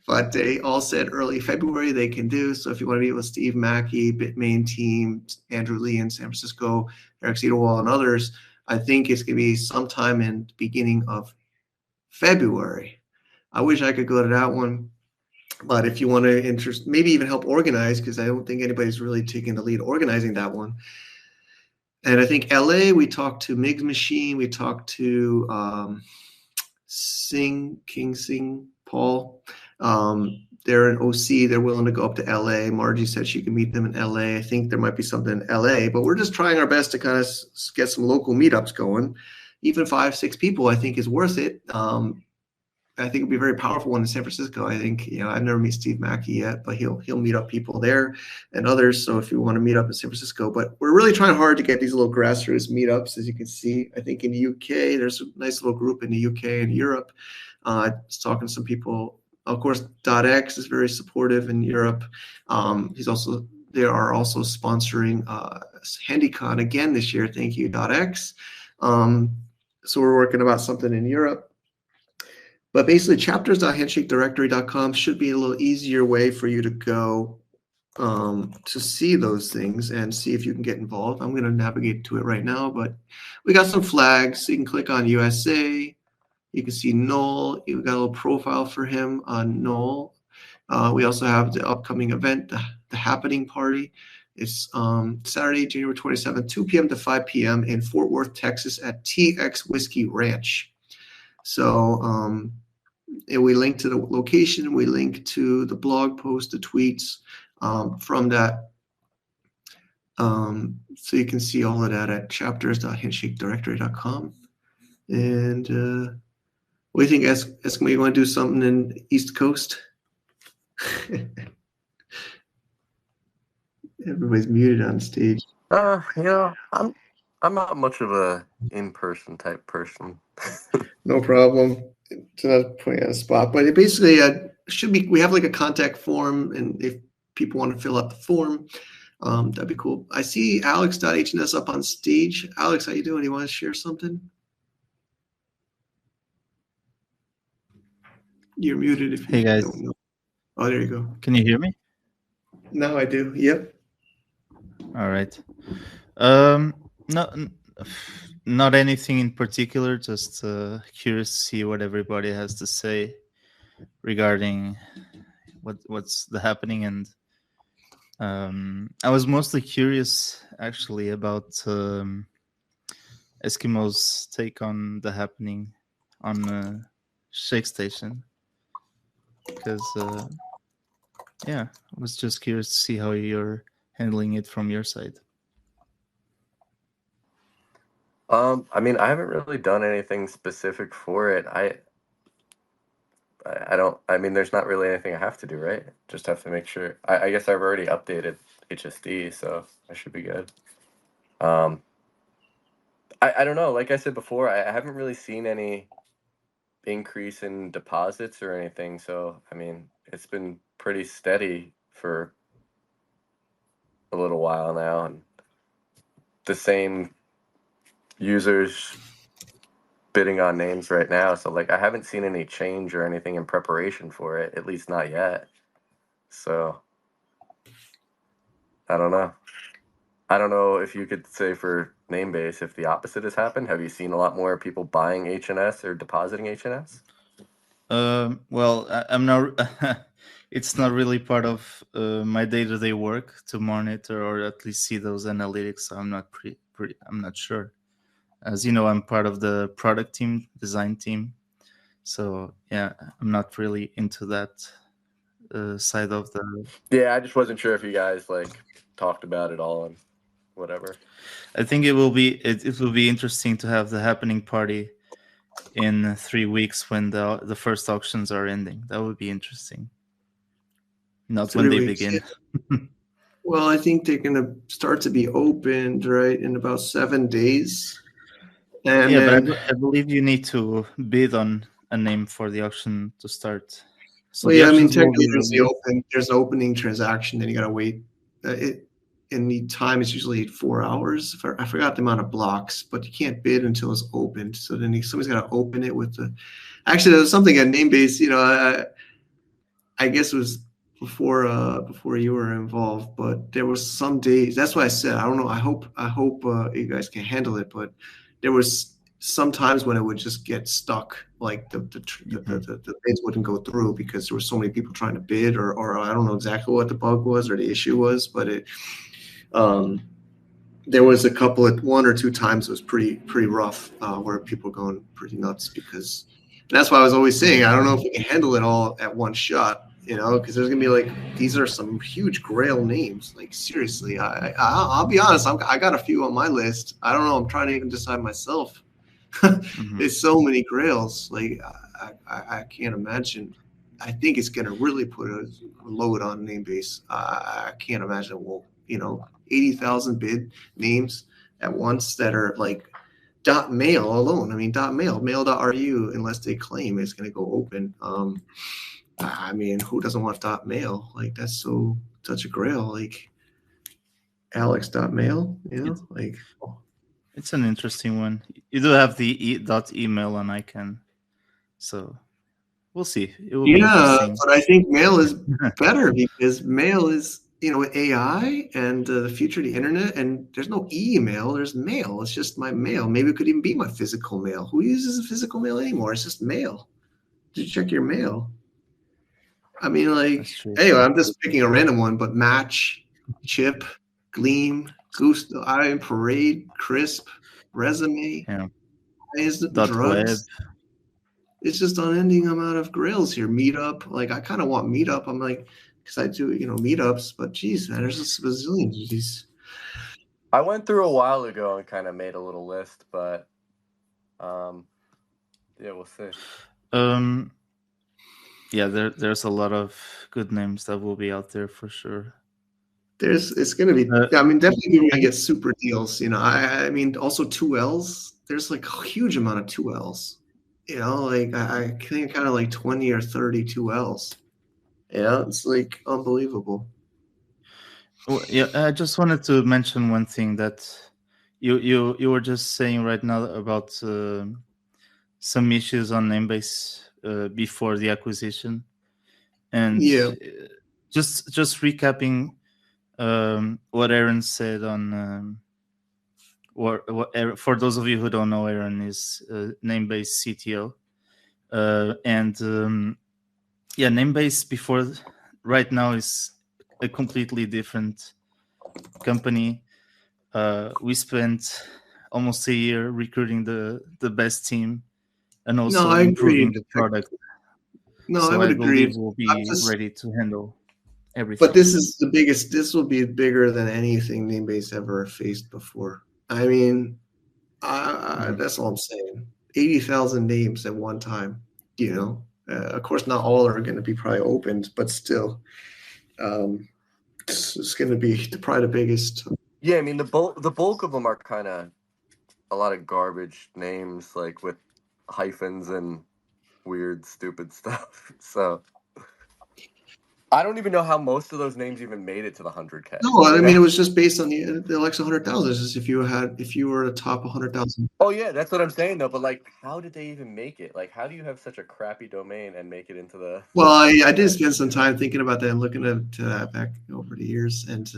But they all said early February they can do. So if you want to meet with Steve Mackey, Bitmain team, Andrew Lee in San Francisco, Eric Cedarwall, and others, I think it's going to be sometime in the beginning of February. I wish I could go to that one. But if you want to maybe even help organize, because I don't think anybody's really taking the lead organizing that one. And I think LA, we talked to Mig's Machine, we talked to King Sing, Paul. They're in OC, they're willing to go up to LA. Margie said she can meet them in LA. I think there might be something in LA, but we're just trying our best to kind of get some local meetups going. Even 5, 6 people, I think, is worth it. I think it'll be a very powerful one in San Francisco. I think, I've never met Steve Mackey yet, but he'll meet up people there and others. So if you want to meet up in San Francisco, but we're really trying hard to get these little grassroots meetups, as you can see. I think in the UK, there's a nice little group in the UK and Europe. I was talking to some people. Of course, dotx is very supportive in Europe. They are also sponsoring HandyCon again this year. Thank you, dotx. So we're working about something in Europe. But basically, chapters.handshakedirectory.com should be a little easier way for you to go to see those things and see if you can get involved. I'm going to navigate to it right now, but we got some flags. So you can click on USA, You can see Null. You've got a little profile for him on Null. We also have the upcoming event, the Happening Party. It's Saturday, January 27th, 2 p.m. to 5 p.m. in Fort Worth, Texas at TX Whiskey Ranch. So and we link to the location. We link to the blog post, the tweets from that. So you can see all of that at chapters.handshakedirectory.com. And what do you think, Eskimo? You want to do something in East Coast? Everybody's muted on stage. I'm not much of a in-person type person. No problem. So not putting on a spot, but it basically should be. We have like a contact form, and if people want to fill out the form, that'd be cool. I see Alex.hns up on stage. Alex, how you doing? You want to share something? You're muted if you guys. don't know. Oh, there you go. Can you hear me? Now I do. Yep. All right. Not anything in particular. Just curious to see what everybody has to say regarding what's the happening, and I was mostly curious actually about Eskimo's take on the happening on ShakeStation, because yeah, I was just curious to see how you're handling it from your side. I mean, I haven't really done anything specific for it. I don't. I mean, there's not really anything I have to do, right? Just have to make sure. I guess I've already updated HSD, so I should be good. I don't know. Like I said before, I haven't really seen any increase in deposits or anything. So I mean, it's been pretty steady for a little while now, and the same users bidding on names right now. So like, I haven't seen any change or anything in preparation for it, at least not yet. So I don't know. I don't know if you could say for Namebase if the opposite has happened. Have you seen a lot more people buying HNS or depositing HNS? Well, I'm not. It's not really part of my day-to-day work to monitor or at least see those analytics. So I'm not I'm not sure. As you know, I'm part of the product team, design team. So yeah, I'm not really into that side of the. Yeah, I just wasn't sure if you guys like talked about it all and whatever. I think it will be interesting to have the happening party in 3 weeks when the first auctions are ending. That would be interesting. Not 3 when they weeks, begin. yeah. Well, I think they're going to start to be opened right in about 7 days. And yeah, then, but I believe you need to bid on a name for the auction to start. So well, the yeah, I mean, auctions will be technically released. there's an opening transaction, then you got to wait. And the time is usually 4 hours. I forgot the amount of blocks, but you can't bid until it's opened. So then somebody's got to open it with the. Actually, there was something at Namebase. You know, I guess it was before you were involved, but there was some days. That's why I said I don't know. I hope you guys can handle it, but there was some times when it would just get stuck, like the bids wouldn't go through because there were so many people trying to bid, or I don't know exactly what the bug was or the issue was, but it there was a couple of 1 or 2 times it was pretty rough where people were going pretty nuts because. And that's why I was always saying I don't know if we can handle it all at one shot. You know, because there's gonna be like these are some huge Grail names. Like seriously, I'll be honest. I got a few on my list. I don't know. I'm trying to even decide myself. There's so many Grails. Like I can't imagine. I think it's gonna really put a load on Namebase. I can't imagine it won't. 80,000 bid names at once that are like .mail alone. I mean mail.ru unless they claim it's gonna go open. I mean, who doesn't want .mail? Like that's such a grail. Like Alex.mail, like It's an interesting one. You do have the email on ICANN, so we'll see. It will be interesting. But I think mail is better because mail is with AI and the future of the internet, and there's no email, there's mail. It's just my mail. Maybe it could even be my physical mail. Who uses a physical mail anymore? It's just mail. Just check your mail. I mean, That's true. anyway, I'm just picking a random one, but Match, Chip, Gleam, Gusto, Iron Parade, Crisp, Resume, Yeah. Drugs. .web. It's just unending amount of grails here. Meetup, like I kind of want Meetup. I'm like, because I do, meetups, but geez, man, there's just a bazillion of these. I went through a while ago and kind of made a little list, but yeah, we'll see. Yeah, there's a lot of good names that will be out there for sure. It's going to be, I mean, definitely people are going to get super deals. I mean, also 2Ls. There's like a huge amount of 2Ls. Like I think kind of like 20 or 30 2Ls. Yeah, it's like unbelievable. Well, yeah, I just wanted to mention one thing that you were just saying right now about some issues on Namebase before the acquisition, and yeah, just recapping what Aaron said on for those of you who don't know, Aaron is Namebase CTO, and yeah, Namebase before right now is a completely different company. We spent almost a year recruiting the best team and also improving the product. No, so I would agree. believe we'll be ready to handle everything. But this is the biggest. This will be bigger than anything Namebase ever faced before. I mean, that's all I'm saying. 80,000 names at one time. Of course, not all are going to be probably opened, but still, it's going to be probably the biggest. Yeah, I mean the bulk of them are kind of a lot of garbage names, like with hyphens and weird, stupid stuff. So I don't even know how most of those names even made it to the 100K. No, I mean it was just based on the Alexa 100,000. It's just if you were a top 100,000. Oh yeah, that's what I'm saying though. But like, how did they even make it? Like, how do you have such a crappy domain and make it into the? Well, I did spend some time thinking about that and looking to that back over the years, and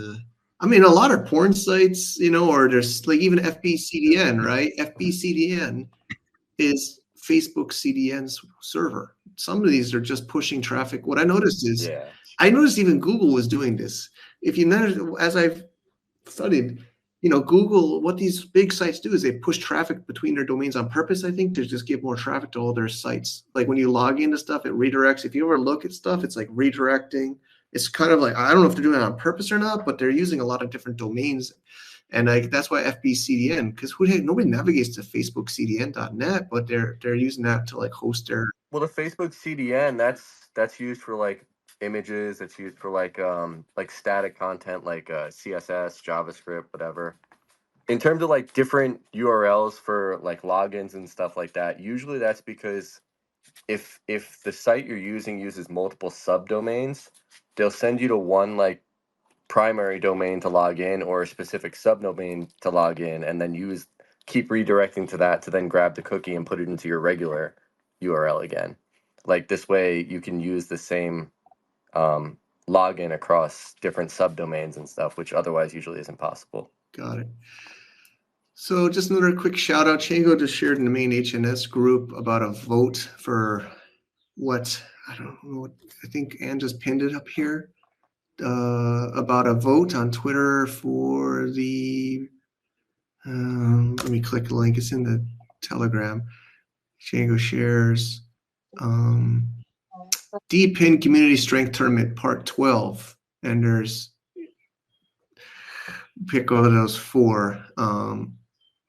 I mean, a lot of porn sites, or there's like even FBCDN, right? FBCDN is Facebook CDN's server. Some of these are just pushing traffic. What I noticed is, I noticed even Google was doing this. If you notice, as I've studied, Google, what these big sites do is they push traffic between their domains on purpose, I think, to just give more traffic to all their sites. Like when you log into stuff, it redirects. If you ever look at stuff, it's like redirecting. It's kind of like, I don't know if they're doing it on purpose or not, but they're using a lot of different domains. And that's why FBCDN, because nobody navigates to FacebookCDN.net, but they're using that to like host their. Well, the Facebook CDN, that's used for like images. It's used for like static content, like CSS, JavaScript, whatever. In terms of like different URLs for like logins and stuff like that, usually that's because if the site you're using uses multiple subdomains, they'll send you to one like primary domain to log in or a specific subdomain to log in, and then keep redirecting to that to then grab the cookie and put it into your regular URL again. Like this way you can use the same login across different subdomains and stuff, which otherwise usually isn't possible. Got it. So just another quick shout out. Chango just shared in the main HNS group about a vote for what, I don't know, I think Ann just pinned it up here, about a vote on Twitter for the, let me click the link. It's in the Telegram. Chango shares. D-Pin Community Strength Tournament Part 12. And there's, pick one of those four.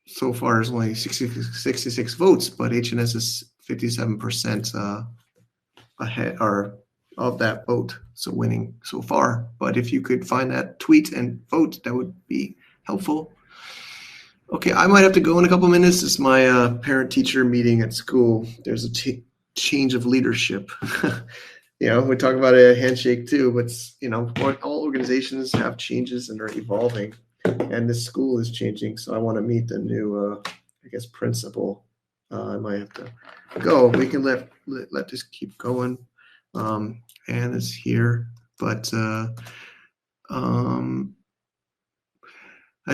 So far, there's only 66 votes, but HNS is 57% ahead or of that vote, so winning so far. But if you could find that tweet and vote, that would be helpful. Okay, I might have to go in a couple minutes. It's my parent-teacher meeting at school. There's a change of leadership. We talk about a handshake too, but all organizations have changes and are evolving, and this school is changing. So I want to meet the new, principal. I might have to go. We can let this keep going. Anne is here, but I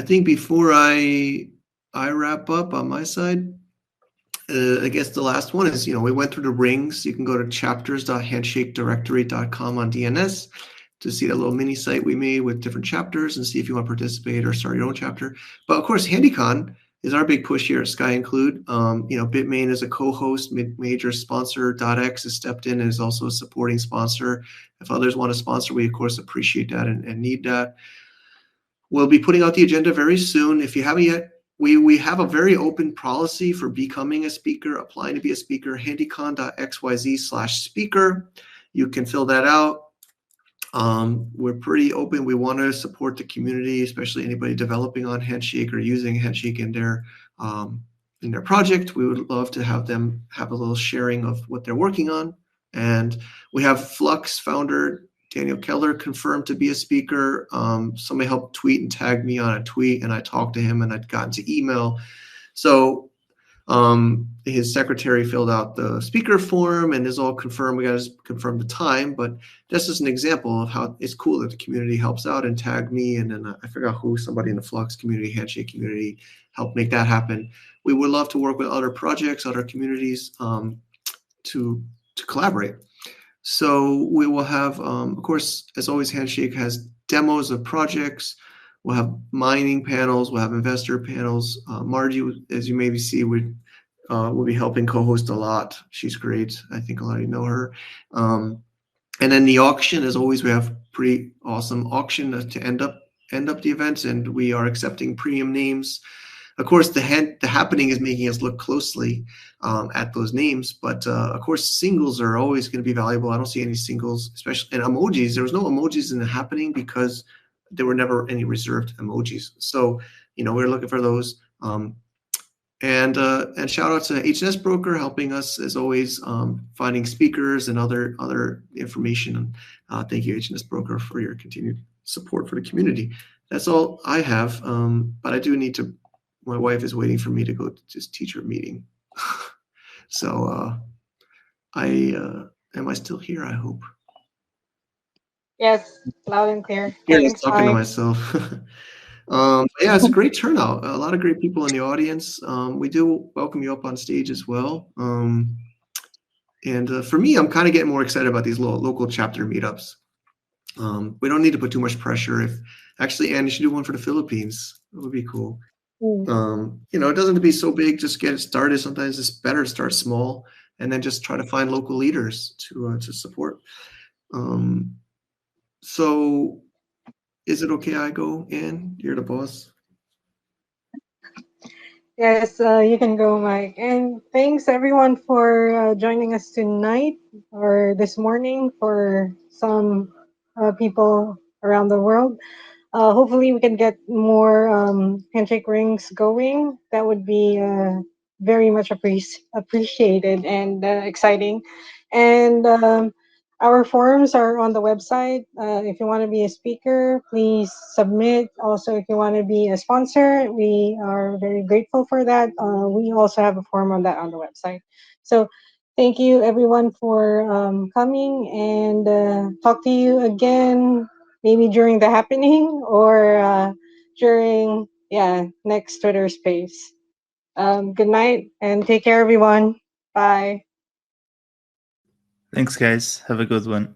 think before I wrap up on my side, I guess the last one is, we went through the rings. You can go to chapters.handshakedirectory.com on DNS to see that little mini site we made with different chapters and see if you want to participate or start your own chapter. But of course, HandyCon is our big push here at Sky Include. Bitmain is a co-host, major sponsor. dotx has stepped in and is also a supporting sponsor. If others want to sponsor, we of course appreciate that and need that. We'll be putting out the agenda very soon. If you haven't yet, we have a very open policy for becoming a speaker, applying to be a speaker, handycon.xyz/speaker. You can fill that out. We're pretty open. We want to support the community, especially anybody developing on Handshake or using Handshake in their project. We would love to have them have a little sharing of what they're working on. And we have Flux founder Daniel Keller confirmed to be a speaker. Somebody helped tweet and tag me on a tweet, and I talked to him, and I'd gotten to email. So his secretary filled out the speaker form and is all confirmed. We got to confirm the time, but this is an example of how it's cool that the community helps out and tagged me. And then I forgot who, somebody in the Flux community, Handshake community, helped make that happen. We would love to work with other projects, other communities to collaborate. So we will have, of course, as always, Handshake has demos of projects. We'll have mining panels. We'll have investor panels. Margie, as you maybe see, will be helping co-host a lot. She's great. I think a lot of you know her. And then the auction, as always, we have pretty awesome auction to end up the event, and we are accepting premium names. Of course, the happening is making us look closely at those names, but of course, singles are always going to be valuable. I don't see any singles, especially, and emojis. There was no emojis in the happening because there were never any reserved emojis. So, we're looking for those. And shout out to HNS Broker helping us as always, finding speakers and other information. Thank you, HNS Broker, for your continued support for the community. That's all I have. But I do need to. My wife is waiting for me to go to this teacher meeting. So am I still here? I hope. Yes, loud and clear. Yeah, Everything's talking to fine. myself. Yeah, it's a great turnout. A lot of great people in the audience. We do welcome you up on stage as well. And for me, I'm kind of getting more excited about these local chapter meetups. We don't need to put too much pressure. Actually, Anne, you should do one for the Philippines. That would be cool. It doesn't have to be so big. Just get it started. Sometimes it's better to start small and then just try to find local leaders to support. So is it okay I go, Anne? You're the boss. Yes, you can go, Mike. And thanks everyone for joining us tonight or this morning for some people around the world. Hopefully we can get more handshake rings going. That would be very much appreciated and exciting. And our forums are on the website. If you want to be a speaker, please submit. Also, if you want to be a sponsor, we are very grateful for that. We also have a forum on that on the website. So thank you everyone for coming, and talk to you again maybe during the happening or during next Twitter space. Good night and take care everyone. Bye. Thanks, guys. Have a good one.